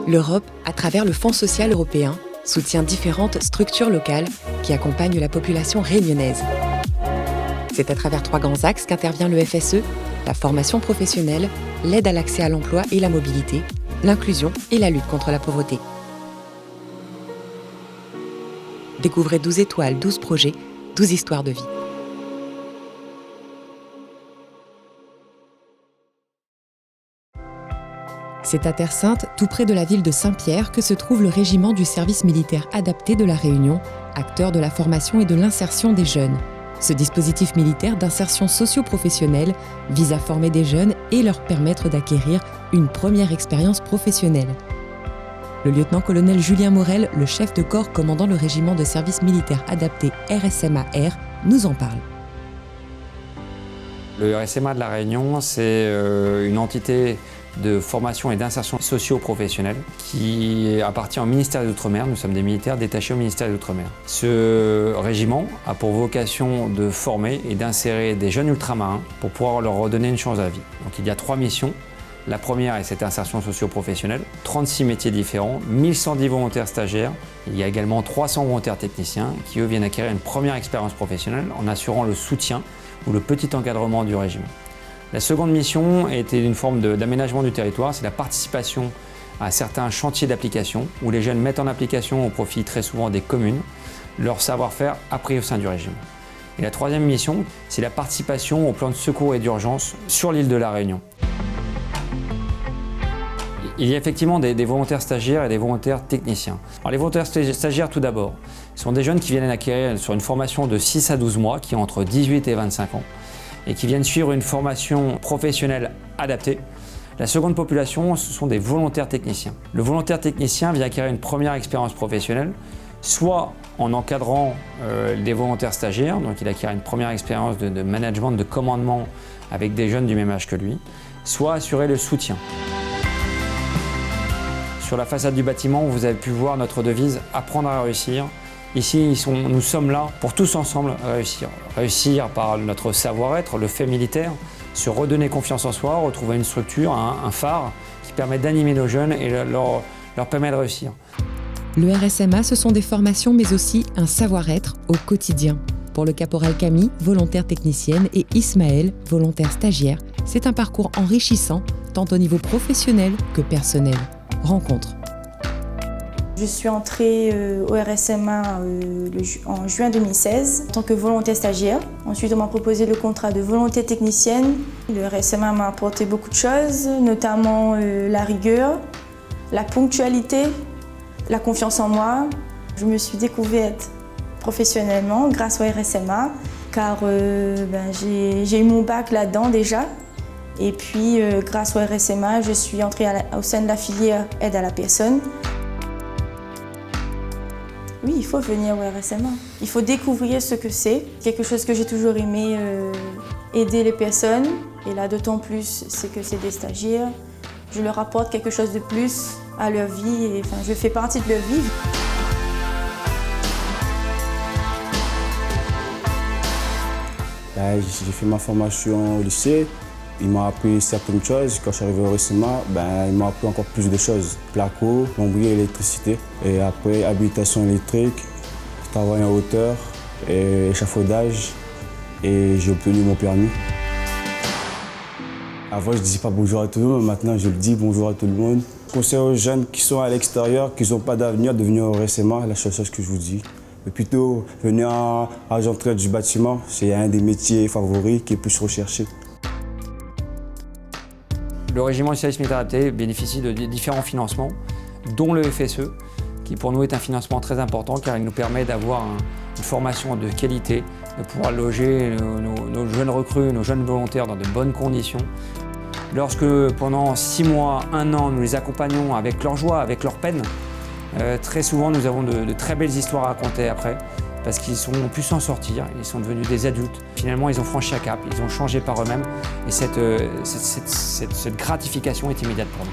L'Europe, à travers le Fonds social européen, soutient différentes structures locales qui accompagnent la population réunionnaise. C'est à travers 3 grands axes qu'intervient le FSE, la formation professionnelle, l'aide à l'accès à l'emploi et la mobilité, l'inclusion et la lutte contre la pauvreté. Découvrez 12 étoiles, 12 projets, 12 histoires de vie. C'est à Terre-Sainte, tout près de la ville de Saint-Pierre, que se trouve le régiment du service militaire adapté de La Réunion, acteur de la formation et de l'insertion des jeunes. Ce dispositif militaire d'insertion socio-professionnelle vise à former des jeunes et leur permettre d'acquérir une première expérience professionnelle. Le lieutenant-colonel Julien Morel, le chef de corps commandant le régiment de service militaire adapté RSMA-R, nous en parle. Le RSMA de La Réunion, c'est une entité de formation et d'insertion socio-professionnelle qui appartient au ministère des Outre-mer. Nous sommes des militaires détachés au ministère des Outre-mer. Ce régiment a pour vocation de former et d'insérer des jeunes ultramarins pour pouvoir leur redonner une chance à la vie. Donc il y a 3 missions. La première est cette insertion socio-professionnelle, 36 métiers différents, 1110 volontaires stagiaires. Il y a également 300 volontaires techniciens qui, eux, viennent acquérir une première expérience professionnelle en assurant le soutien ou le petit encadrement du régiment. La seconde mission était une forme d'aménagement du territoire, c'est la participation à certains chantiers d'application où les jeunes mettent en application au profit très souvent des communes leur savoir-faire appris au sein du régime. Et la troisième mission, c'est la participation au plan de secours et d'urgence sur l'île de La Réunion. Il y a effectivement des volontaires stagiaires et des volontaires techniciens. Alors les volontaires stagiaires tout d'abord, sont des jeunes qui viennent acquérir sur une formation de 6 à 12 mois, qui ont entre 18 et 25 ans, et qui viennent suivre une formation professionnelle adaptée. La seconde population, ce sont des volontaires techniciens. Le volontaire technicien vient acquérir une première expérience professionnelle, soit en encadrant des volontaires stagiaires, donc il acquiert une première expérience de management, de commandement avec des jeunes du même âge que lui, soit assurer le soutien. Sur la façade du bâtiment, vous avez pu voir notre devise « Apprendre à réussir ». Ici, nous sommes là pour tous ensemble réussir. Réussir par notre savoir-être, le fait militaire, se redonner confiance en soi, retrouver une structure, un phare qui permet d'animer nos jeunes et leur permet de réussir. Le RSMA, ce sont des formations mais aussi un savoir-être au quotidien. Pour le caporal Camille, volontaire technicienne, et Ismaël, volontaire stagiaire, c'est un parcours enrichissant, tant au niveau professionnel que personnel. Rencontre. Je suis entrée au RSMA en juin 2016 en tant que volontaire stagiaire. Ensuite, on m'a proposé le contrat de volontaire technicienne. Le RSMA m'a apporté beaucoup de choses, notamment la rigueur, la ponctualité, la confiance en moi. Je me suis découverte professionnellement grâce au RSMA, car j'ai eu mon bac là-dedans déjà. Et puis, grâce au RSMA, je suis entrée au sein de la filière aide à la personne. Oui, il faut venir au RSMA. Il faut découvrir ce que c'est. Quelque chose que j'ai toujours aimé, aider les personnes. Et là, d'autant plus, c'est que c'est des stagiaires. Je leur apporte quelque chose de plus à leur vie. Et, je fais partie de leur vie. J'ai fait ma formation au lycée. Ils m'ont appris certaines choses. Quand je suis arrivé au RSMA, ils m'ont appris encore plus de choses. Placo, plomberie, électricité. Et après, habilitation électrique, travail en hauteur, et échafaudage. Et j'ai obtenu mon permis. Avant, je ne disais pas bonjour à tout le monde. Maintenant, je le dis bonjour à tout le monde. Je conseille aux jeunes qui sont à l'extérieur, qui n'ont pas d'avenir, de venir au RSMA. La seule chose que je vous dis. Mais plutôt, venir à argenterie du bâtiment. C'est un des métiers favoris qui est plus recherché. Le régiment du service militaire adapté bénéficie de différents financements, dont le FSE, qui pour nous est un financement très important car il nous permet d'avoir une formation de qualité, de pouvoir loger nos jeunes recrues, nos jeunes volontaires dans de bonnes conditions. Lorsque pendant 6 mois, 1 an, nous les accompagnons avec leur joie, avec leur peine, très souvent nous avons de très belles histoires à raconter après, parce qu'ils ont pu s'en sortir, ils sont devenus des adultes. Finalement, ils ont franchi un cap, ils ont changé par eux-mêmes et cette gratification est immédiate pour nous.